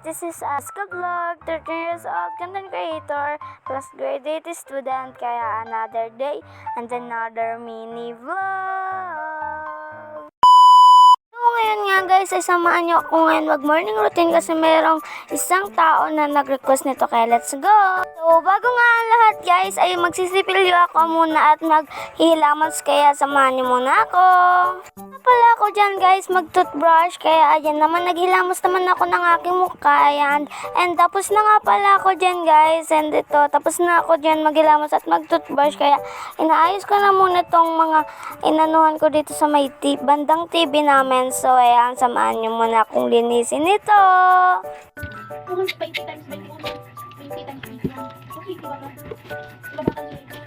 This is Aska Vlog, 13 years old content creator, plus grade 8 student, kaya another day and another mini vlog. So ngayon nga guys, ay samahan nyo ako ngayon mag-morning routine kasi merong isang tao na nag-request nito, kaya let's go! So bago nga ang lahat guys, ay magsisipilyo ako muna at maghihilamos, kaya samahan nyo muna ako. Pala ako dyan guys, mag-toothbrush, kaya ayan naman, naghilamos naman ako ng aking mukha, ayan. And tapos na nga pala ako dyan guys, and ito, tapos na ako dyan maghilamos at mag-toothbrush, kaya inaayos ko na muna tong mga inanuhan ko dito sa may bandang TV namin. So ayan, samahan nyo muna akong linisin ito. 20 times 21, 20 times 20 yan. Okay, diba ba? Diba ba kanina ito?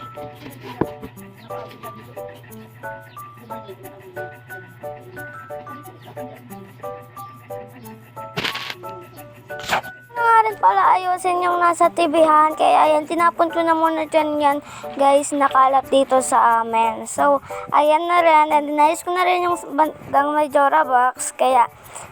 Nga rin pala ayusin yung nasa TVhan, kaya ayan, tinapon ko na muna dyan yan guys, nakalat dito sa amin. So ayan na rin, and inayos ko na rin yung bandang may Jora box, kaya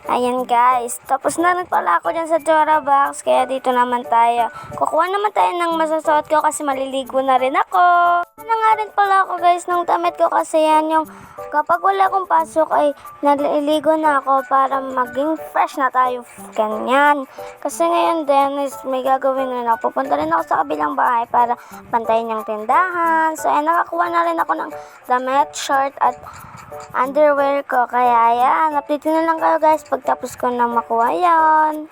ayan guys, tapos na rin pala ako dyan sa Jora box, kaya dito naman tayo, kukuha naman tayo ng masasuot ko kasi maliligo na rin ako. Ano nga rin pala ako guys ng damit ko, kasi yan yung kapag wala akong pasok ay naliligo na ako para maging fresh na tayo, ganyan. Kasi ngayon din is may gagawin rin ako, pupunta rin ako sa kabilang bahay para pantayin yung tindahan. So ayan, nakakuha na rin ako ng damit, short at underwear ko, kaya ayan, update na lang kayo guys pagtapos ko na makuha yan.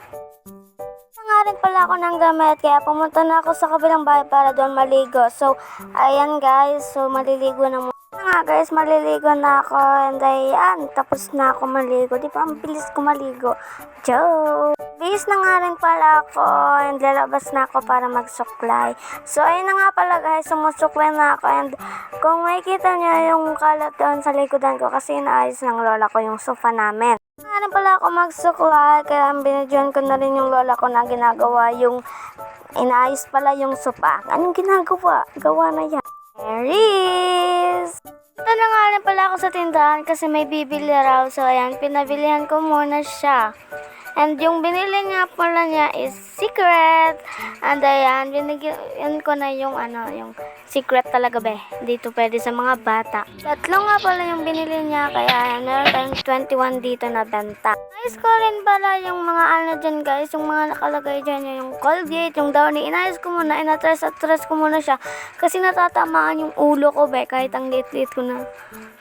Nga rin pala ako ng damit, kaya pumunta na ako sa kabilang bahay para doon maligo. So ayan guys, so maliligo na muna nga guys, maliligo na ako, and ayan, tapos na ako maligo. Di ba ang bilis ko maligo? Joke! Bis na nga rin pala ako, and lalabas na ako para magsuklay. So ayun na nga pala guys, sumusuklay na ako, and kung makikita niyo yung kalat doon sa likodan ko kasi inaayos ng lola ko yung sofa namin. Nga rin pala ako magsuklay, kaya binidyoan ko na rin yung lola ko na ginagawa yung inaayos pala yung sofa. Anong ginagawa? Gawa na yan. Aries! Ito na nga rin pala ako sa tindahan kasi may bibili raw. So ayan, pinabilihan ko muna siya. And yung binili nga pala niya is secret. And ayan, binigyan ko na yung yung secret talaga be. Dito pwede sa mga bata. Tatlo nga pala yung binili niya, kaya ayan, meron tayong 21 dito na benta. Ayos ko rin pala yung mga dyan guys, yung mga nakalagay dyan, yung Colgate, yung Downy. Inayos ko muna, inatres ko muna siya. Kasi natatamaan yung ulo ko be, kahit ang lit-lit ko na.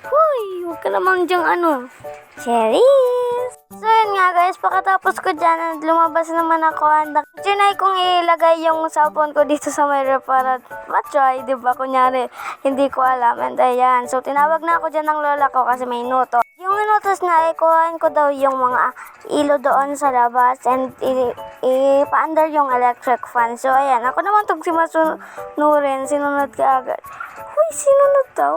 Huy, huwag ka naman dyang cherries! So yun nga guys, pagkatapos ko dyan, lumabas naman ako, and trinay kong ilagay yung cellphone ko dito sa mirror para matry, diba? Kunyari, hindi ko alam, and ayan. So tinawag na ako dyan ng lola ko kasi may nuto. Yung inutos na, ikuhain ko daw yung mga ilo doon sa labas and ipaandar yung electric fan. So ayan, ako naman itong simasunurin, sinunod ka agad. Uy, sinunod daw.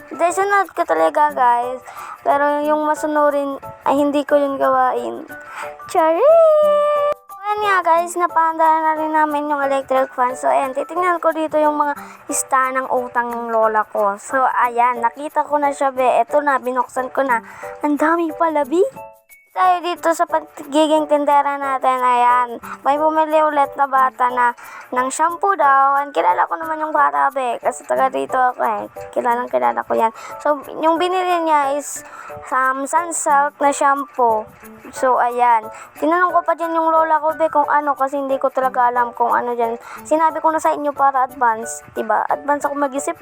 Hindi, sunod ko talaga guys. Pero yung masunurin ay hindi ko yung gawain. Charis! Ayan nga guys, napaandar na rin namin yung electric fan. So ayan, titingnan ko dito yung mga star ng utang ng lola ko. So ayan, nakita ko na siya be. Eto na, binuksan ko na. Ang dami pala be. Tayo dito sa pagiging tindera natin, ayan, may bumili ulit na bata na ng shampoo daw, and kilala ko naman yung bata be, kasi taga dito ako kilala ko yan. So yung binili niya is Sunsilk na shampoo. So ayan, tinanong ko pa dyan yung lola ko be kung ano, kasi hindi ko talaga alam kung ano dyan. Sinabi ko na sa inyo para advance, diba? Advance ako mag-isip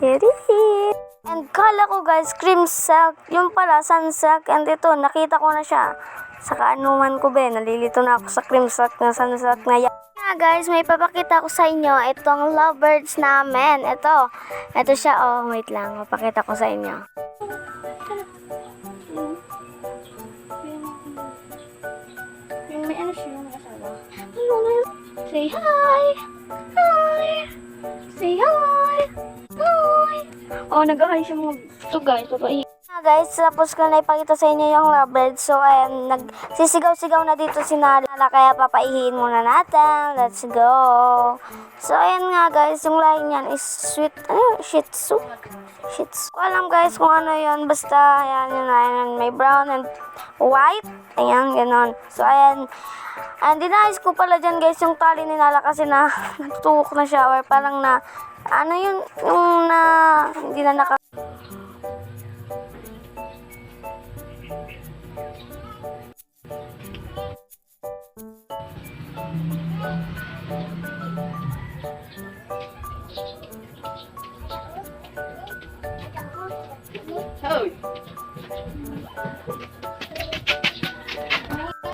Serious! And kala ko guys, cream silk, yung pala Sunsilk, and ito, nakita ko na siya. Sa kaanuman ko be, nalilito na ako sa cream silk na Sunsilk na yan. Nga guys, may papakita ko sa inyo, itong lovebirds namin. Ito siya, wait lang, mapakita ko sa inyo. Yung may siya, yung asawa. Say hi! Hi! Say hi! Hi! Oh, nag-ahay siya mga ito guys, babae. guys, tapos ko na ipakita sa inyo yung lovebird. So, ayan, nagsisigaw-sigaw na dito si Nala. Kaya papaihiin muna natin. Let's go. So, ayan nga guys, yung lahi niyan is sweet, Shih Tzu. Shih Tzu. Ko alam guys kung ano yun. Basta, ayan, yun, ayan, may brown and white. Ayan, ganon. So, ayan. And dinayos ko pala dyan guys yung tali ni Nala kasi na natutukok na siya or parang na, ano yun, yung na, hindi na naka... Hoy!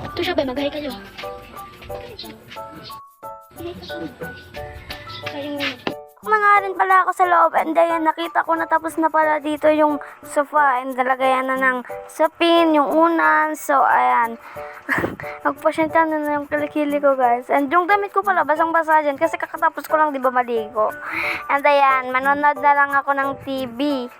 Ito siya ba? Mag-hi kayo. Mangarin pala ako sa loob and then nakita ko na tapos na pala dito yung sofa and nalagayan na ng sapin, yung unan. So, ayan. Nagpasyenta na yung kilikili ko guys. And yung damit ko pala, basang-basa dyan kasi kakatapos ko lang di ba maligo. And ayan, manonood na lang ako ng TV.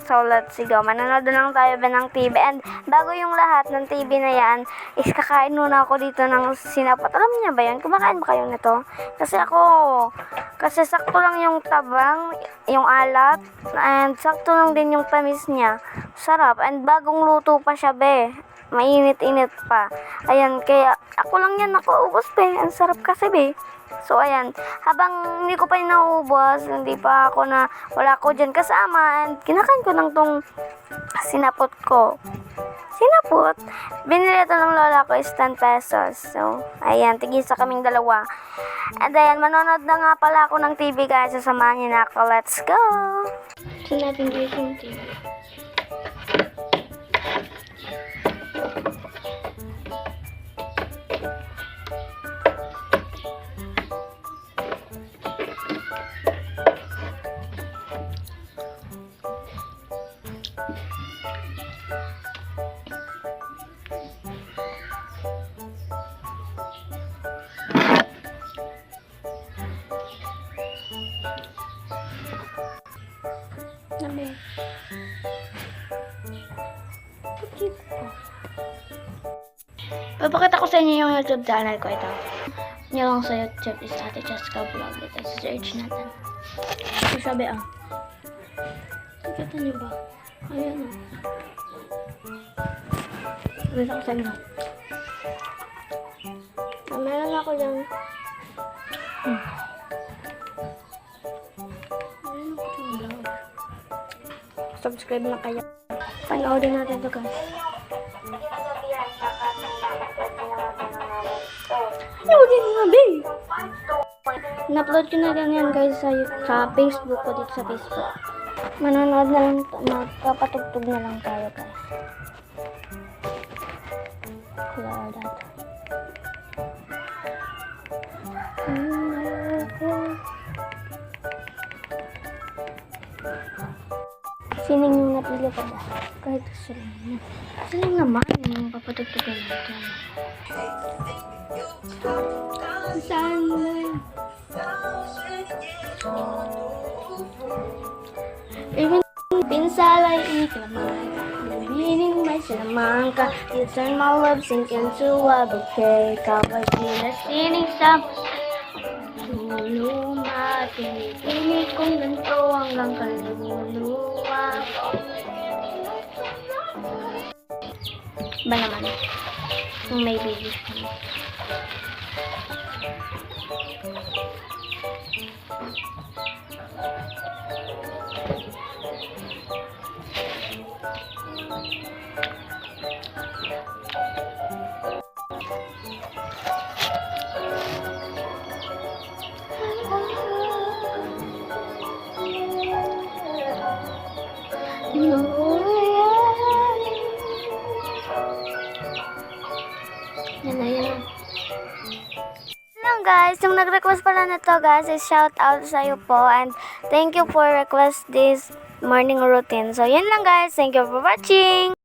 So, let's go. Manonood na lang tayo ba ng TV. And bago yung lahat ng TV na yan, is kakain muna ako dito ng sinapot. Alam niya ba yun? Kumakain ba kayo nito? Kasi sakto lang yung tabang, yung alat, and sakto lang din yung tamis niya. Sarap. And bagong luto pa siya, be. Mainit-init pa. Ayan, kaya ako lang yan nakuubos, be. Ang sarap kasi, be. So, ayan. Habang hindi ko pa yung nauubos, hindi pa ako na, wala ko dyan kasama, and kinakain ko ng tong sinapot ko. Sinapot. Binili ito ng lola ko is 10 pesos. So, ayan. Tigisa kaming dalawa. And then, manonood na nga pala ako ng TV, guys. Sasamahan niyo na ako. Let's go! Saan natin guys yung TV? Nabi. Papakita ko sa inyo yung YouTube channel ko. Ito. Nyo lang sa YouTube is Ate Cheska Vlog. Ito, search natin. Ito sabi Nakita nyo ba? Ayan Pakita ko sa inyo. Meron ako dyan. Subscribe na kayo. Panoodin natin ito guys. Panoodin nga, babe! Na-upload ko na ganyan guys sa Facebook ko dito sa Facebook. Manonood na lang, magpapatugtog na lang tayo guys. Clear that. Sining yung napili ko ba? Kahit sining. Sining naman yung papatugtugan natin. Saan mo yun? Even pinsalay iklamay. Meaning may silamang ka. You turn my love sink into a bouquet. Kapag sinasining sa luma. Pinipinig kong ganito hanggang kaluluwa. Ba naman? Kung may baby siya. Hello guys, yung nag-request pala na to guys is shout out sa iyo po and thank you for request this morning routine. So yun lang guys, thank you for watching.